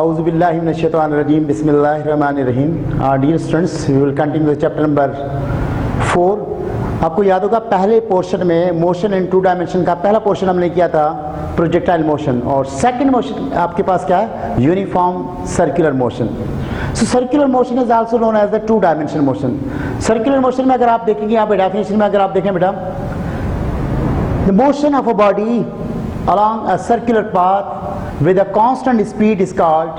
Auzubillahi minash-shaytanir-rajim. Bismillahir-rahmanir-rahim. Dear students, we will continue with chapter number 4. आपको याद होगा पहले पोर्शन में मोशन इन टू डायमेंशन का पहला पोर्शन हमने किया था प्रोजेक्टाइल मोशन, और सेकंड मोशन आपके पास क्या है, uniform circular motion. So circular motion is also known as the two dimension motion. Circular motion में अगर आप देखेंगे यहाँ पे डेफिनेशन में अगर आप देखें बेटा, the motion of a body along a circular path with a constant speed is called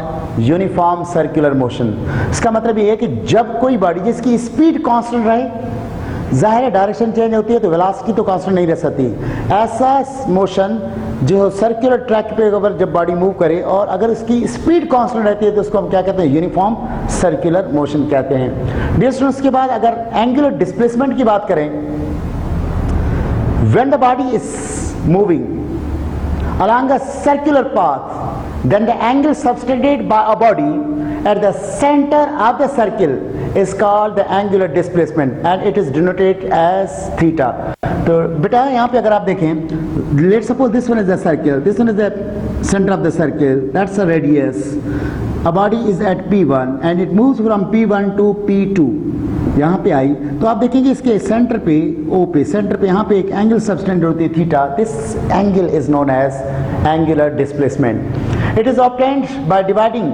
uniform circular motion. इसका मतलब ये है कि जब कोई बॉडी जिसकी स्पीड कांस्टेंट रहे, जाहिर है डायरेक्शन चेंज होती है तो वेलोसिटी तो कांस्टेंट नहीं रह सकती, ऐसा मोशन जो सर्कुलर ट्रैक पे अगर जब बॉडी मूव करे और अगर उसकी स्पीड कांस्टेंट रहती है तो उसको हम क्या कहते हैं, यूनिफॉर्म सर्कुलर मोशन कहते हैं. डियर स्टूडेंट्स, के बाद अगर एंगुलर डिस्प्लेसमेंट की बात करें, when the body is moving along a circular path, then the angle subtended by a body at the center of the circle is called the angular displacement and it is denoted as theta. तो बेटा यहाँ पे अगर आप देखें, let's suppose this one is the circle, this one is the center of the circle, that's a radius. A body is at P1 and it moves from P1 to P2. यहाँ पे आई तो आप देखेंगे इसके सेंटर पे ओ पे centre पे यहाँ पे एक एंगल सबटेंड होती है theta. This angle is known as angular displacement. It is obtained by dividing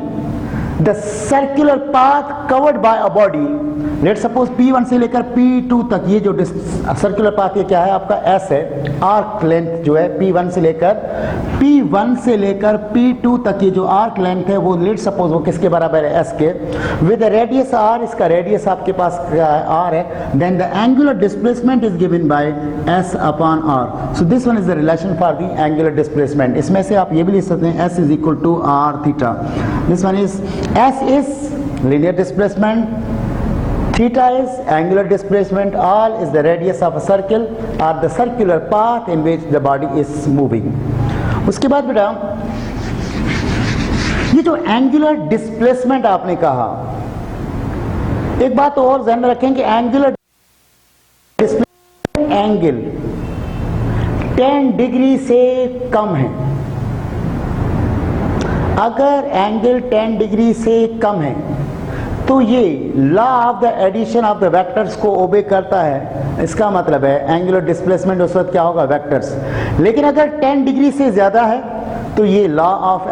the circular path covered by a body. Let's suppose P1 से लेकर P2 तक ये जो सर्कुलर पाथ ये क्या है आपका S है. आर्क लेंथ जो है P1 से लेकर P2 तक ये जो आर्क लेंथ है वो लेट्स सपोज वो किसके बराबर है, S के, विद रेडियस R. इसका रेडियस आपके पास R है. Then the angular displacement is given by S upon R. So this one is the relation for the angular displacement. इसमें से आप ये भी लिख सकते हैं S is equal to R theta. This one is S is linear displacement, theta is angular displacement, r is the radius of a circle or the circular path in which the body is moving. उसके बाद बेटा ये जो angular displacement आपने कहा, एक बात और ध्यान में रखें कि एंगुलर डिस्प्लेसमेंट एंगल 10 डिग्री से कम है. अगर एंगल 10 डिग्री से कम है तो ये law of the addition of the vectors को ओबे करता है. इसका मतलब है एंगुलर डिस्प्लेसमेंट उस वक्त क्या होगा, वेक्टर्स. लेकिन अगर 10 डिग्री से ज्यादा है तो ये law of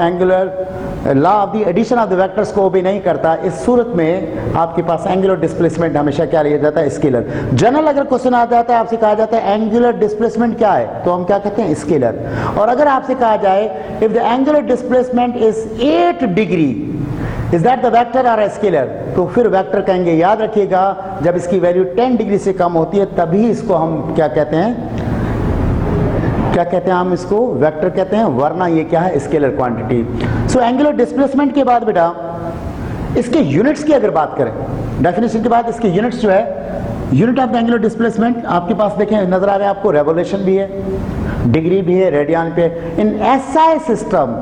the addition of the vectors को ओबे नहीं करता. इस सूरत में आपके पास एंगुलर डिस्प्लेसमेंट हमेशा क्या लिया जाता है, स्केलर. जनरल अगर क्वेश्चन आ जाता है, आपसे कहा जाता है एंगुलर डिस्प्लेसमेंट क्या है, तो हम क्या कहते हैं, स्केलर. और अगर आपसे कहा जाए if the angular displacement is 8 degree, is that the vector और स्केलर, तो फिर वेक्टर कहेंगे. याद रखिएगा जब इसकी वैल्यू 10 डिग्री से कम होती है तभी इसको हम क्या कहते हैं, हम इसको वेक्टर कहते हैं, वरना ये क्या है, scalar quantity. So angular displacement के बाद बेटा इसके यूनिट्स की अगर बात करें, डेफिनेशन के बाद इसके यूनिट्स जो है, unit of the angular displacement आपके पास देखें नजर आ रहे हैं आपको, रेवोल्यूशन भी है, डिग्री भी है, रेडियन पे. In SI system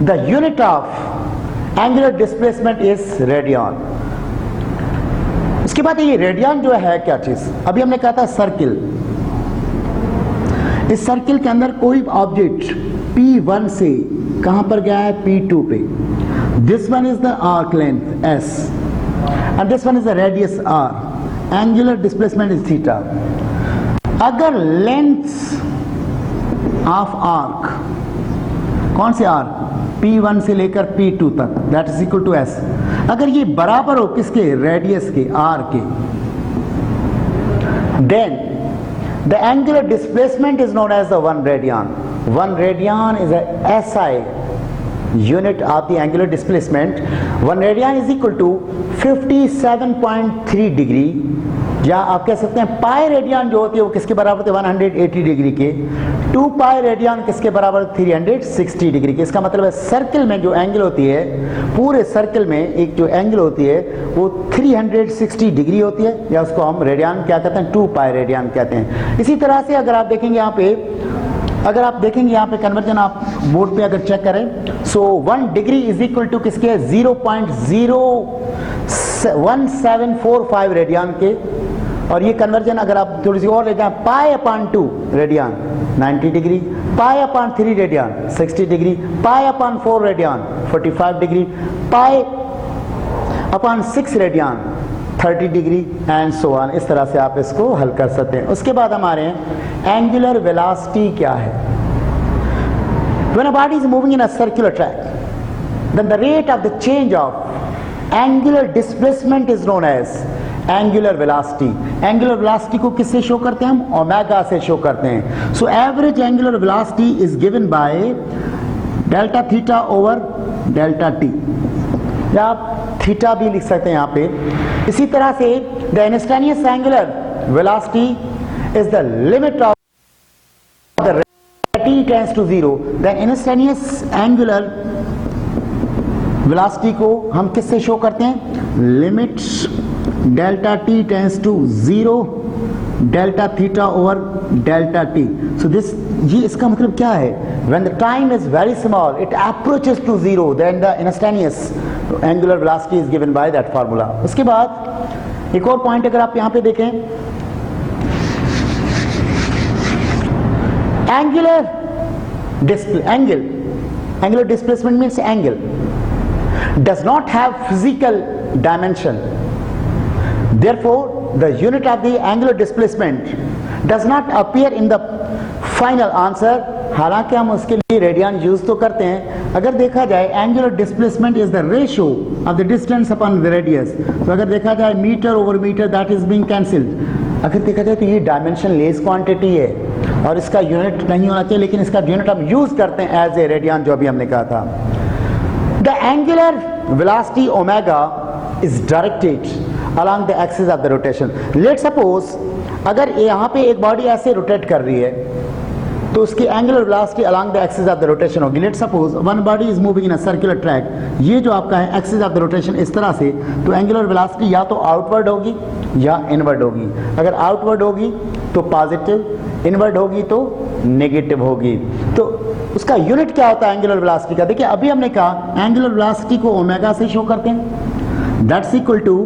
the unit of angular displacement is radian. उसके बाद ये रेडियन जो है क्या चीज, अभी हमने कहा था सर्किल. इस सर्किल के अंदर कोई ऑब्जेक्ट P1 से कहां पर गया है, P2 पे. This one is the arc length S and this one is the radius R. Angular displacement is theta. अगर लेंथ ऑफ आर्क, कौन से आर्क, P1 से लेकर P2 तक, that is equal to S, अगर ये बराबर हो किसके, रेडियस के, R के, then the angular displacement is known as the 1 radian. 1 radian is a SI unit of the angular displacement. 1 radian is equal to 57.3 degree, या आप कह सकते हैं पाई रेडियन जो होती है वो किसके बराबर थे, 180 डिग्री के. 2 पाई रेडियन किसके बराबर, 360 डिग्री के. इसका मतलब है सर्किल में जो एंगल होती है, पूरे सर्किल में एक जो एंगल होती है वो 360 डिग्री होती है, या उसको हम रेडियन क्या कहते हैं, 2 पाई रेडियन कहते हैं. इसी तरह से अगर आप देखेंगे यहाँ पे, यहाँ पे कन्वर्जन आप बोर्ड पे अगर चेक करें, सो 1 डिग्री इज इक्वल टू किसके, 0.01745 रेडियन के. और ये कन्वर्जन अगर आप थोड़ी सी और ले जाएं, pi upon 2 radian 90 degree, pi upon 3 radian 60 degree, pi upon 4 radian 45 degree, pi upon 6 radian 30 degree and so on. इस तरह से आप इसको हल कर सकते हैं। उसके बाद हमारे एंगुलर वेलोसिटी क्या है? When a body is moving in a circular track, then the rate of the change of angular displacement is known as angular velocity. Angular velocity को किससे शो करते हैं हम? ओमेगा से शो करते हैं। So average angular velocity is given by delta theta over delta t, या आप थीटा भी लिख सकते हैं यहाँ पे। इसी तरह से the instantaneous angular velocity is the limit of the t tends to 0, then instantaneous angular velocity को हम किससे शो करते हैं? Limit delta t tends to 0 delta theta over delta t. So this, ये इसका मतलब क्या है? When the time is very small, it approaches to 0, then the instantaneous angular velocity is given by that formula. उसके बाद एक और point अगर आप यहाँ पे देखें, angular displacement means angle does not have physical dimension, therefore the unit of the angular displacement does not appear in the final answer. हालांकि हम उसके लिए रेडियन यूज तो करते हैं। अगर देखा जाए angular displacement is the ratio of the distance upon the radius, तो अगर देखा जाए metre over metre that is being cancelled. अगर देखा जाए तो ये डायमेंशन लेस क्वांटिटी है और इसका यूनिट नहीं होना चाहिए, लेकिन इसका यूनिट हम यूज करते हैं एज ए रेडियन, जो अभी हमने कहा था। The angular velocity omega is directed along the axis of the rotation. Let suppose अगर यहाँ पे एक बॉडी ऐसे रोटेट कर रही है तो उसकी angular velocity along the axis of the rotation होगी। Let suppose one body is moving in a circular track, ये जो आपका है एक्सिस ऑफ द रोटेशन इस तरह से, तो एंगुलर वेलोसिटी या तो आउटवर्ड होगी या इनवर्ड होगी। अगर आउटवर्ड होगी तो पॉजिटिव, इनवर्ड होगी तो नेगेटिव होगी। तो उसका यूनिट क्या होता है एंगुलर वेलोसिटी का? देखिए अभी हमने कहा एंगुलर वेलोसिटी को ओमेगा से शो करते हैं, that's equal to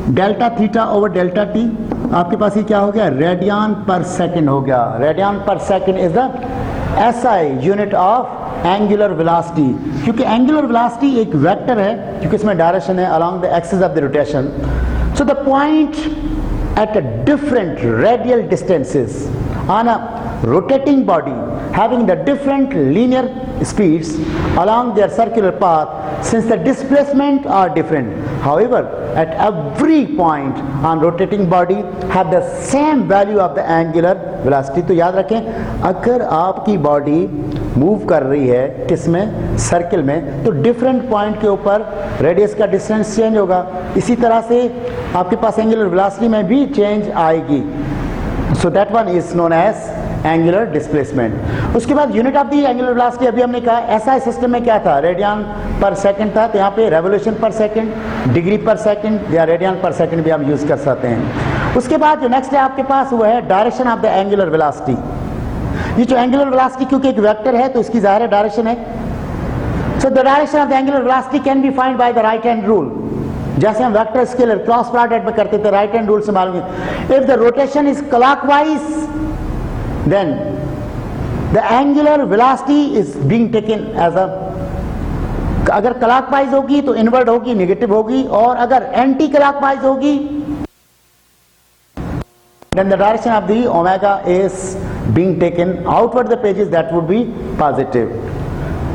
delta theta over delta T. आपके पास ये क्या हो गया? रेडियन पर सेकंड हो गया। रेडियन पर second is the SI unit of angular velocity, क्योंकि एंगुलर वेलोसिटी एक वेक्टर है, क्योंकि इसमें डायरेक्शन है along the axis of the rotation. So the point at a different radial distances on a rotating body having the different linear speeds along their circular path, since the displacement are different, however at every point on rotating body have the same value of the angular velocity. तो याद रखें, अगर आपकी body move कर रही है किसमें? Circle में, तो डिफरेंट पॉइंट के ऊपर रेडियस का डिस्टेंस चेंज होगा। इसी तरह से आपके पास एंगुलर वेलोसिटी में भी चेंज आएगी। So that one is known as angular displacement. उसके बाद unit of the angular velocity अभी हमने कहा एसआई सिस्टम में क्या था? रेडियन पर सेकंड था, तो यहाँ पे रेवोल्यूशन पर सेकंड, डिग्री पर सेकंड या रेडियन पर सेकंड भी हम यूज कर सकते हैं। उसके बाद जो नेक्स्ट है आपके पास वो है direction of the angular velocity. ये जो एंगुलर वेलोसिटी क्योंकि एक वेक्टर है तो इसकी ज़ाहिर डायरेक्शन है। So the direction of the angular velocity can be find by the right hand rule, जैसे हम वेक्टर स्केलर क्रॉस प्रोडक्ट में करते थे, राइट हैंड रूल से मालूम है। If the rotation is clockwise then the angular velocity is being taken as a, अगर clockwise होगी तो इनवर्ड होगी, नेगेटिव होगी, और अगर एंटी क्लॉकवाइज होगी then the direction of the omega is being taken outward the pages, that would be positive.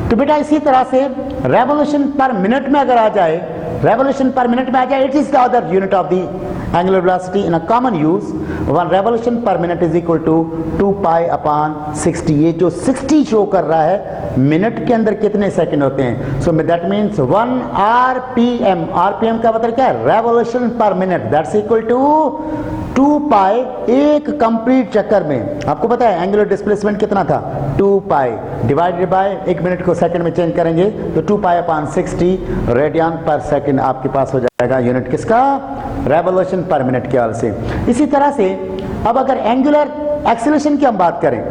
तो बेटा इसी तरह से रेवोल्यूशन पर मिनट में अगर आ जाए, रेवोल्यूशन पर मिनट में आ जाए, it is the other unit of the angular velocity in a common use. One revolution per minute is equal to 2 pi upon 60। ये जो 60 शो कर रहा है मिनट के अंदर कितने सेकंड होते हैं? So that means 1 RPM. RPM का मतलब क्या है? Revolution per minute, that's equal to 2 pi एक कंप्लीट चक्कर में। आपको पता है एंगुलर डिस्प्लेसमेंट कितना था? 2 पाई डिवाइडेड बाय एक मिनट को सेकंड में चेंज करेंगे तो 2 पाई अपॉन 60 रेडियन पर सेकंड आपके पास हो जाएगा यूनिट किसका? रेवोल्यूशन पर मिनट के हाल से। इसी तरह से अब अगर एंगुलर एक्सेलरेशन की हम बात करें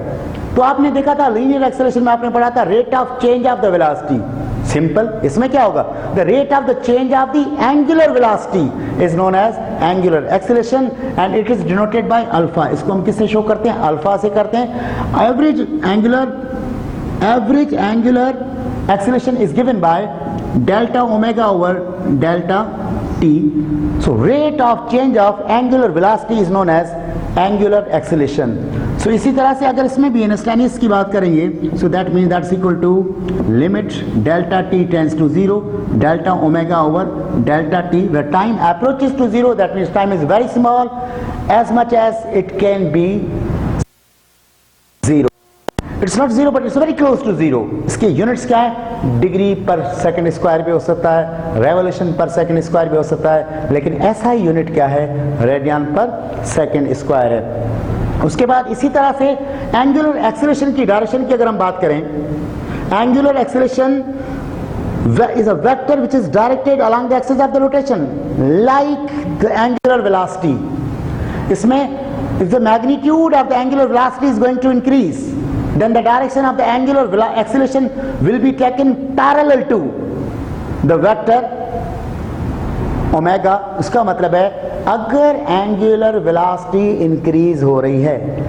तो आपने देखा था लीनियर एक्सेलरेशन में आपने पढ़ा था rate of change of the velocity. Simple, इसमें क्या होगा? The rate of the change of the angular velocity is known as angular acceleration and it is denoted by alpha. इसको हम किससे शो करते हैं? अल्फा से करते हैं। Average angular average angular acceleration is given by delta omega over delta t. So rate of change of angular velocity is known as angular acceleration. So इसी तरह से अगर इसमें भी इंस्टेंटेनियस की बात करेंगे, so that means that's equal to limit delta t tends to 0 delta omega over delta t, where time approaches to 0, that means time is very small, as much as it can be 0. It's not 0 but it's very close to 0. इसके units क्या है? Degree पर second square भी हो सकता है, revolution पर second square भी हो सकता है, लेकिन ऐसा ही यूनिट क्या है? रेडियन पर सेकंड स्क्वायर है। उसके बाद इसी तरह से एंगुलर एक्सेलरेशन की डायरेक्शन की अगर हम बात करें, angular acceleration is a vector which is directed along the axis of the rotation like the angular velocity. इसमें if the magnitude of the angular velocity is going to increase, then the direction of the angular acceleration will be taken parallel to the vector omega. इसका मतलब है अगर angular velocity increase हो रही है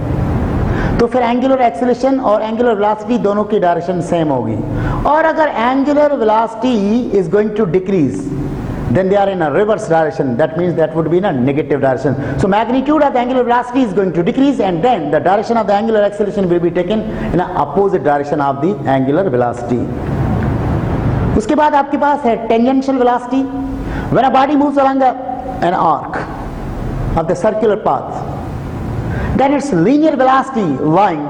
तो फिर एंगुलर एक्सेलरेशन और एंगुलर वेलोसिटी दोनों की डायरेक्शन सेम होगी, और अगर angular velocity is going to decrease then they are in a reverse direction, that means that would be in a negative direction. So magnitude of the angular velocity is going to decrease, and then the direction of the angular acceleration will be taken in a opposite direction of the angular velocity. उसके बाद आपके पास है tangential velocity. When a body moves along an arc of the circular path, then its linear velocity line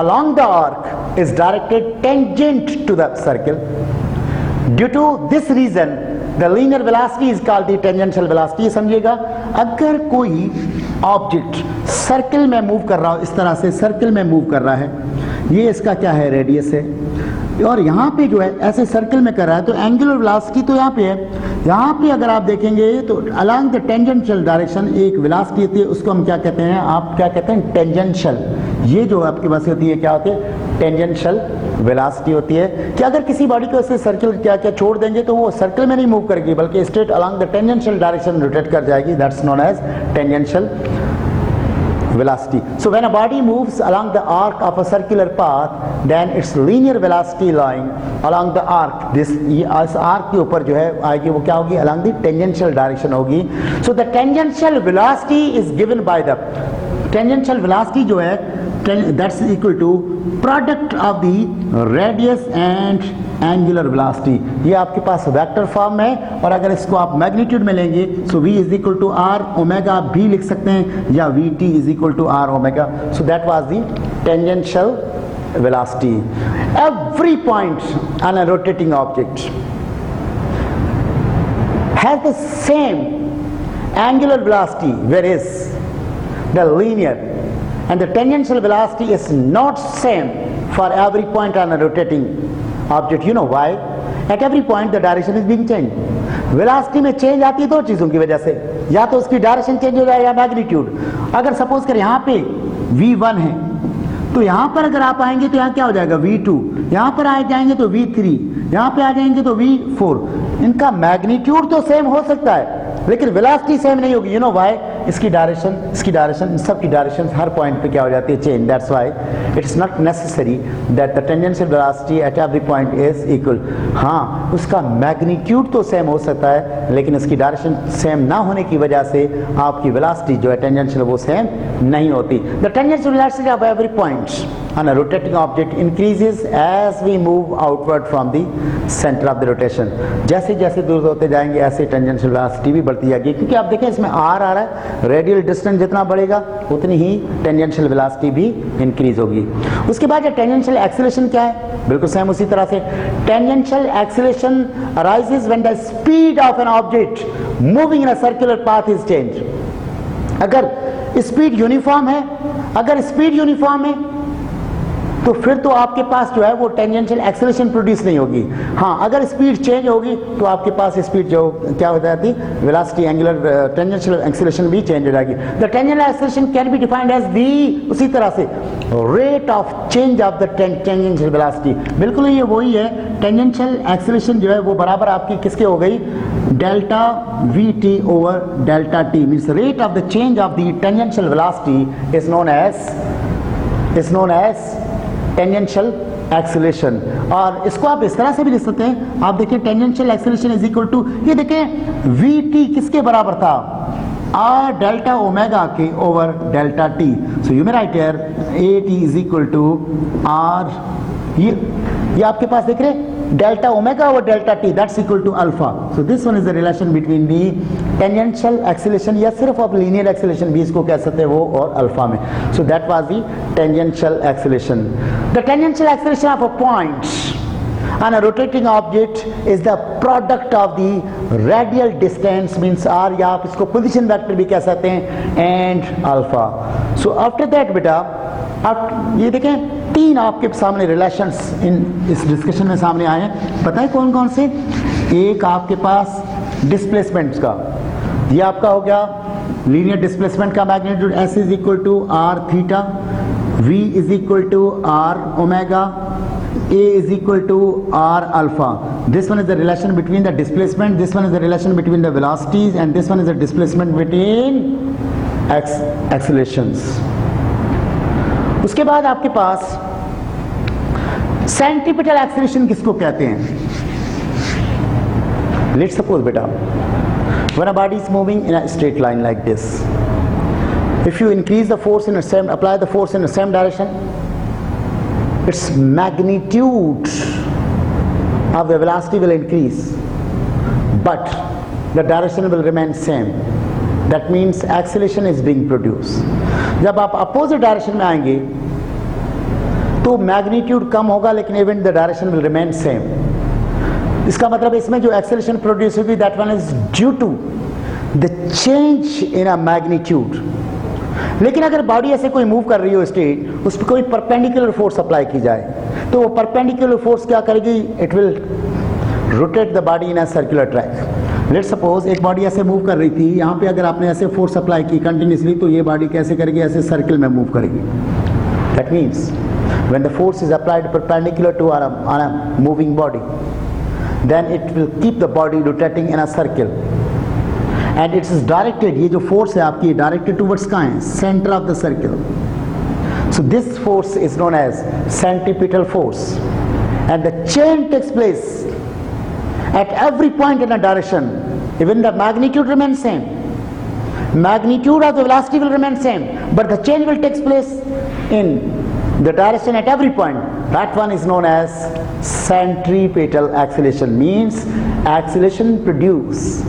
along the arc is directed tangent to the circle. Due to this reason, the linear velocity is called the tangential velocity. समझिएगा, अगर कोई object circle में move कर रहा हो, इस तरह से सर्कल में मूव कर रहा है, ये इसका क्या है? रेडियस है, और यहाँ पे जो है ऐसे सर्कल में कर रहा है, तो एंगुलर वेलोसिटी तो यहाँ पे है। यहाँ पे अगर आप देखेंगे तो अलोंग द टेंजेंशियल डायरेक्शन एक वेलोसिटी होती है, उसको हम क्या कहते हैं? आप क्या कहते हैं? टेंजेंशियल। ये जो आपके पास होती है क्या होती है? टेंजेंशियल वेलोसिटी होती है कि अगर किसी बॉडी को ऐसे सर्कल क्या क्या छोड़ देंगे तो वो सर्कल में नहीं मूव करेगी, बल्कि straight along the tangential direction rotate कर जाएगी। That's known as tangential velocity. So when a body moves along the arc of a circular path, then its linear velocity line along the arc, this इस arc के ऊपर जो है आएगी, वो क्या होगी? along the tangential direction होगी. So the tangential velocity is given by the tangential velocity जो है that's equal to product of the radius and angular velocity. ये आपके पास वेक्टर फॉर्म है, और अगर इसको आप मैग्नीट्यूड में लेंगे so v is equal to r omega आप भी लिख सकते हैं, या vt is equal to r omega. So that was the tangential velocity. Every point on a rotating object has the same angular velocity, whereas the linear and the tangential velocity is not same for every point on a rotating object. You know why? At every point the direction is being changed. Velocity में change आती है दो चीजों की वजह से, या तो उसकी डायरेक्शन चेंज हो जाए या मैग्नीट्यूड। अगर सपोज कर यहाँ पे v1 है तो यहाँ पर अगर आप आएंगे तो यहाँ क्या हो जाएगा? v2, यहाँ पर आ जाएंगे तो v3, यहाँ पे आ जाएंगे तो v4। इनका मैग्नीट्यूड तो सेम हो सकता है लेकिन वेलोसिटी सेम नहीं होगी। You know why? इसकी डायरेक्शन सब की डायरेक्शन हर पॉइंट पे क्या हो जाती है? Change. That's why it is not necessary that the tangential velocity at every point is equal. हाँ, उसका मैग्नीट्यूड तो सेम हो सकता है लेकिन इसकी डायरेक्शन सेम ना होने की वजह से आपकी वेलोसिटी जो है टेंजेंशियल वो सेम नहीं होती। The tangential velocity of every point on a rotating object increases as we move outward from the center of the rotation. जैसे जैसे दूर होते जाएंगे ऐसे टेंजेंशियल वेलोसिटी भी बढ़ती जाएगी, क्योंकि आप देखें इसमें r आ रहा है, रेडियल डिस्टेंस जितना बढ़ेगा उतनी ही टेंजेंशियल वेलोसिटी भी इंक्रीज होगी। उसके बाद ये टेंजेंशियल एक्सेलरेशन क्या है? बिल्कुल सेम उसी तरह से tangential acceleration arises when the speed of an object moving in a circular path is change. अगर स्पीड यूनिफॉर्म है, तो फिर तो आपके पास जो है वो टेंजेंशियल एक्सेलरेशन प्रोड्यूस नहीं होगी। हाँ, अगर स्पीड चेंज होगी तो आपके पास स्पीड जो क्या हो जाती है? वेलोसिटी एंगुलर टेंजेंशियल एक्सेलरेशन भी चेंज हो जाएगी। The tangential acceleration can be defined as V, उसी तरह से rate of change of the tangential velocity. बिल्कुल ये वही है, टेंजेंशियल एक्सेलरेशन जो है वो बराबर आपकी किसके हो गई? Delta we T over delta T. Means rate of the change of the tangential velocity is known as tangential acceleration. और इसको आप इस तरह से भी लिख सकते हैं, आप देखिए tangential acceleration is equal to, ये देखें वी टी किसके बराबर था, आर डेल्टा ओमेगा के over delta T. So you may write here A T is equal to R, ये आपके पास देख रहे delta omega over delta T, that's equal to alpha. So this one is the relation between the tangential acceleration, या सिर्फ आप linear acceleration भी इसको कह सकते हैं वो और अल्फा में। So that was the tangential acceleration. The tangential acceleration of a point on a rotating object is the product of the radial distance, means r, या आप इसको पोजीशन वेक्टर भी कह सकते हैं, and alpha. So after that बेटा आप ये देखें तीन आपके सामने रिलेशंस इन इस डिस्कशन में सामने आए हैं, पता है कौन कौन से। एक आपके पास डिस्प्लेसमेंट का, ये आपका हो गया लीनियर डिस्प्लेसमेंट का magnitude s is equal to R theta, v is equal to R omega, A is equal to R alpha. This one is the relation between the displacement, this one is the relation between the velocities, and this one is the displacement between accelerations. उसके बाद आपके पास centripetal acceleration किसको कहते हैं। Let's suppose बेटा when a body is moving in a straight line like this, if you increase the force in the same, apply the force in the same direction, its magnitude of the velocity will increase, but the direction will remain same. That means acceleration is being produced. जब आप opposite direction में आएंगे तो magnitude कम होगा, लेकिन even the direction will remain same. इसका मतलब इसमें जो acceleration produce होगी, that one is due to the change in a magnitude. लेकिन अगर बॉडी ऐसे कोई मूव कर रही हो स्ट्रेट, उस पर कोई परपेंडिकुलर फोर्स अप्लाई की जाए, तो वो परपेंडिकुलर फोर्स क्या करेगी, it will rotate the body in a circular track. Let's suppose एक बॉडी ऐसे मूव कर रही थी, यहाँ पे अगर आपने ऐसे फोर्स अप्लाई की कंटिन्यूसली, तो ये बॉडी कैसे करेगी, ऐसे सर्किल में मूव करेगी। That means when the force is applied perpendicular to on a moving body, then it will keep the body rotating in a circle, and it is directed, ये जो force है आपकी directed towards कहाँ है, center of the circle. So this force is known as centripetal force, and the chain takes place at every point in a direction. Even the magnitude remains same, magnitude of the velocity will remain same, but the change will take place in the direction at every point. That one is known as centripetal acceleration, means acceleration produced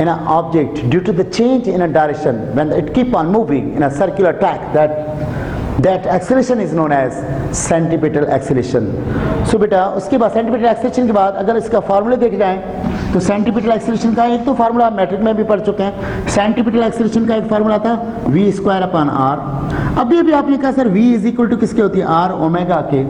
in an object due to the change in a direction when it keep on moving in a circular track, that acceleration is known as centripetal acceleration. So बेटा उसके बाद centripetal acceleration के बाद अगर इसका formula देखे जाए, तो सेंट्रीपिटल एक्सेलरेशन का एक तो फार्मूला आप मैट्रिक में भी पढ़ चुके हैं। सेंट्रीपिटल एक्सेलरेशन का एक फार्मूला था v स्क्वायर अपॉन r। अभी अभी आपने कहा sir v is equal to किसके होती है, r ओमेगा के,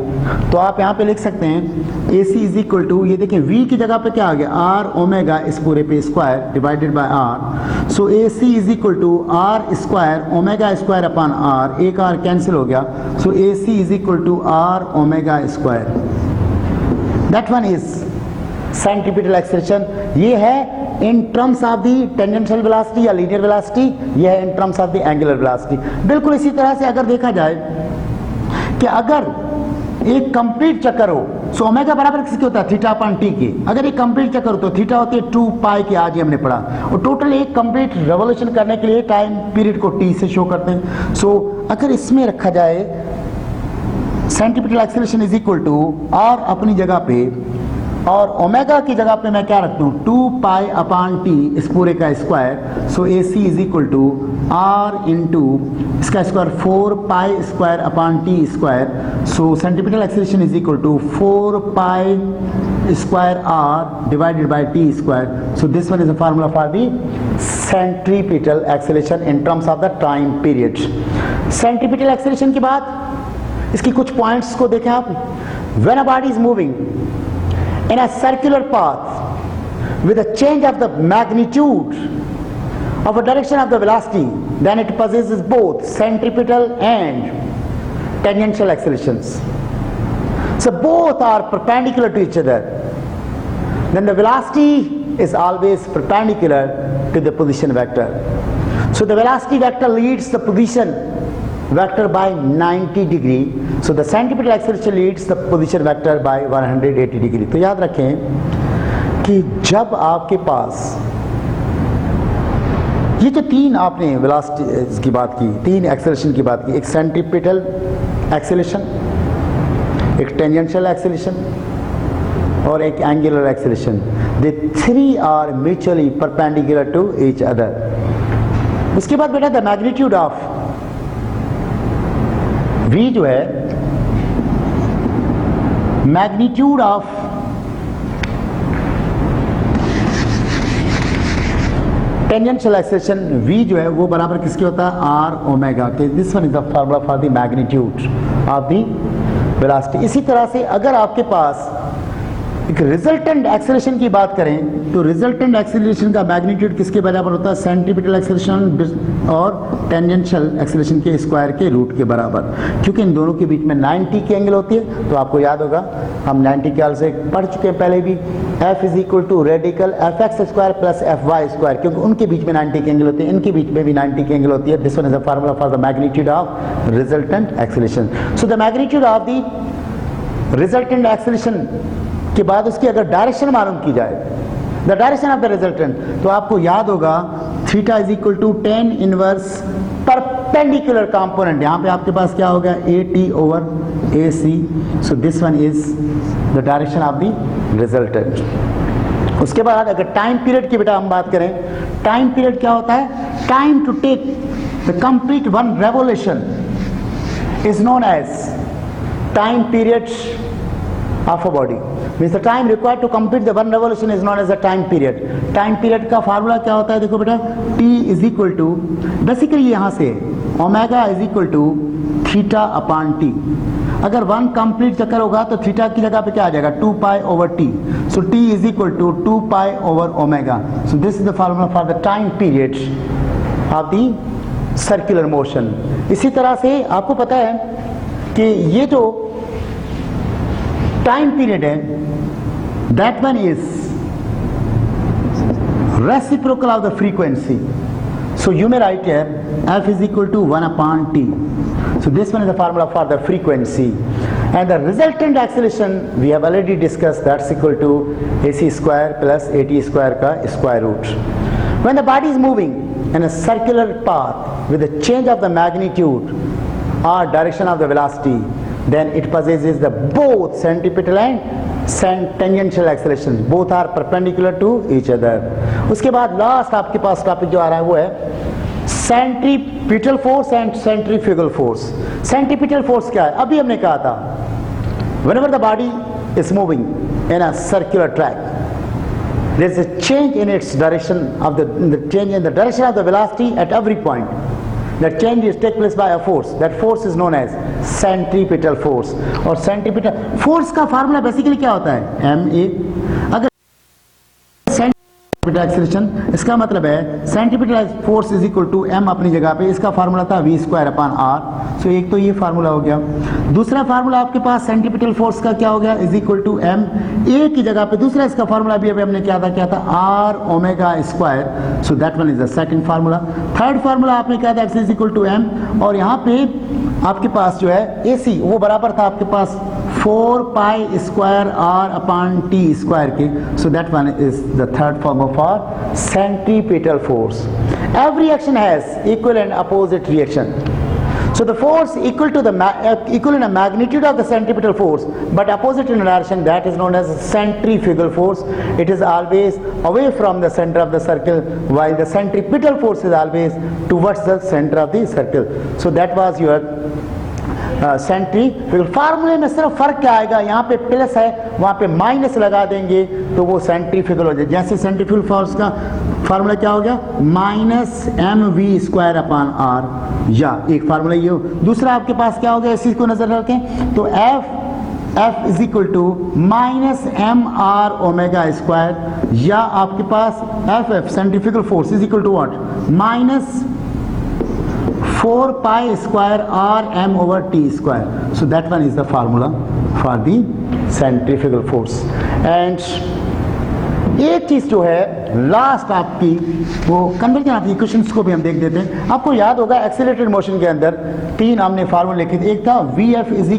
तो आप यहाँ पे लिख सकते हैं ac इज इक्वल टू, ये देखें v की जगह पे क्या आ गया, r ओमेगा इस पूरे पे square divided by r। So ac is equal to r square omega square upon r, एक r कैंसिल हो गया, so ac is equal to r omega square. That one is centripetal acceleration. ये है in terms of the tangential velocity या linear velocity, ये है in terms of the angular velocity. बिल्कुल इसी तरह से अगर देखा जाए कि अगर एक कंप्लीट चक्कर हो, सो ओमेगा बराबर किसके होता है, थीटा अपॉन टी के। अगर एक कंप्लीट चक्कर हो तो थीटा होती है 2 पाई के, आज ही हमने पढ़ा, और टोटल एक कंप्लीट रेवोल्यूशन करने के लिए टाइम पीरियड को टी से शो करते हैं। सो अगर इसमें रखा जाए centripetal acceleration is equal to r अपनी जगह पे, और ओमेगा की जगह पे मैं क्या रखता हूँ 2 पाई अपॉन टी इस पूरे का square. So a c is equal to r into इसका square 4 pi square upon t square. So centripetal acceleration is equal to 4 pi square r divided by t square. So this one is the formula for the centripetal acceleration in terms of the time period. Centripetal acceleration के बाद इसकी कुछ points को देखें आप। When a body is moving in a circular path with a change of the magnitude of a direction of the velocity, then it possesses both centripetal and tangential accelerations. So both are perpendicular to each other. Then the velocity is always perpendicular to the position vector. So the velocity vector leads the position vector by 90 degree. So the centripetal acceleration leads the position vector by 180 degree. तो याद रखें कि जब आपके पास ये जो तीन आपने वेलोसिटी की बात की, तीन एक्सेलरेशन की बात की, एक सेंट्रीपिटल एक्सेलरेशन, एक टेंजेंशियल एक्सेलरेशन और एक angular acceleration, they three are mutually perpendicular to each other. उसके बाद बेटा द मैग्नीट्यूड ऑफ v जो है, magnitude of tangential acceleration v जो है वो बराबर किसके होता है, r ओमेगा के. This one is the formula for the magnitude of the velocity. इसी तरह से अगर आपके पास एक रिजल्टेंट एक्सेलरेशन की बात करें तो रिजल्टेंट एक्सेलरेशन का मैग्नीट्यूड किसके बराबर होता है, सेंट्रीपिटल एक्सेलरेशन और टेंजेंशियल एक्सेलरेशन के स्क्वायर के रूट के बराबर. क्योंकि इन दोनों के बीच में 90 की एंगल होती है. तो आपको याद होगा हम 90 के से पढ़ चुके हैं पहले भी, F is equal to radical fx square plus fy square, क्योंकि उनके बीच में 90 की एंगल होती है, इनके बीच में भी 90 की एंगल होती है. This one is the formula for the magnitude of resultant acceleration. So the magnitude of the resultant acceleration के बाद उसकी अगर डायरेक्शन मालूम की जाए, the direction of the resultant, तो आपको याद होगा theta is equal to tan inverse perpendicular component. यहां पे आपके पास क्या हो गया, A T over A C. So this one is the direction of the resultant. उसके बाद अगर टाइम पीरियड की बेटा हम बात करें, टाइम पीरियड क्या होता है, time to take the complete one revolution is known as time period of a body. Means the time required to complete the one revolution is known as the time period. Time period का formula क्या होता है, देखो बेटा, T is equal to, basically यहाँ से omega is equal to theta upon T. अगर one complete चक्कर होगा तो थीटा की जगह पे क्या आ जाएगा, 2 pi over T. So T is equal to 2 pi over omega. So this is the formula for the time period of the circular motion. इसी तरह से आपको पता है कि ये जो टाइम पीरियड है, that one is reciprocal of the frequency. So you may write here f is equal to 1 upon t. So this one is the formula for the frequency. And the resultant acceleration we have already discussed, that's equal to ac square plus at square ka square root. When the body is moving in a circular path with a change of the magnitude or direction of the velocity, then it possesses the both centripetal and tangential acceleration. Both are perpendicular to each other. उसके बाद last आपके पास topic जो आ रहा है वो है centripetal force and centrifugal force. Centripetal force क्या है, अभी हमने कहा था, whenever the body is moving in a circular track, there is a change in its direction of the change in the direction of the velocity at every point. That change is take place by a force. That force is known as centripetal force. और centripetal force का formula basically क्या होता है, ma. अगर centripetal acceleration, इसका मतलब है centripetal force is equal to m अपनी जगह पे, इसका फार्मूला था v square upon r. So एक तो ये फार्मूला हो गया. दूसरा फार्मूला आपके पास सेंट्रीपिटल फोर्स का क्या हो गया, is equal to m a की जगह पे. दूसरा इसका फार्मूला भी अभी हमने क्या था r omega square. So that one is the second formula. Third formula आपने क्या था, x is equal to m, और यहाँ पे आपके पास जो है ac वो बराबर था आपके पास 4 pi square r upon t square के. So that one is the third formula for centripetal force. Every action has equal and opposite reaction. So the force equal to the equal in a magnitude of the centripetal force, but opposite in direction, that is known as centrifugal force. It is always away from the center of the circle, while the centripetal force is always towards the center of the circle. So that was your centrifugal. फार्मूले में सिर्फ फर्क क्या आएगा, यहाँ पे plus है वहाँ पे माइनस लगा देंगे तो वो सेंट्रीफ्यूगल हो जाए. जैसे सेंट्रीफ्यूगल फोर्स का फार्मूला क्या हो गया, minus M V square upon R, या एक फार्मूला ये हो. दूसरा आपके पास क्या हो गया, इसी को नजर रखें तो f is equal to minus m r omega square, या आपके पास f centrifugal force is equal to what, minus 4 pi square r m over t square. So that one is the formula for the centrifugal force. And एक चीज जो है last आपकी वो conversion of equations को भी हम देख देते हैं। आपको याद होगा एक्सेलरेटेड मोशन के अंदर 3 हमने फार्मूले लिखे थे। एक था VF =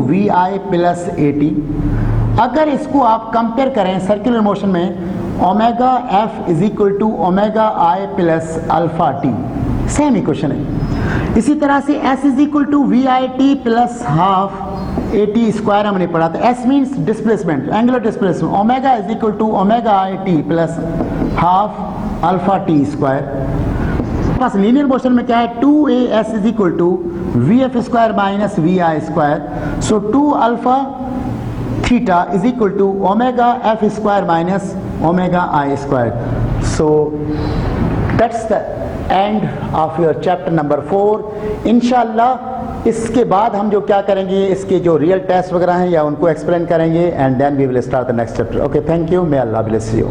VI + AT। अगर इसको आप कंपेयर करें सर्कुलर मोशन में omega F = omega I + alpha T, same equation है। इसी तरह से S = VIT + हाफ AT² हमने पढ़ा था। S means displacement, angular displacement. Omega = omega IT + half alpha T²। Pass linear motion में क्या है, 2AS = VF² - VI²। So 2 alpha theta = omega F² - omega I²। So that's the end of your chapter number 4। इंशाल्लाह इसके बाद हम जो क्या करेंगे, इसके जो रियल टेस्ट वगैरह हैं या उनको एक्सप्लेन करेंगे, and then we will start the next chapter. Okay, thank you, may Allah bless you.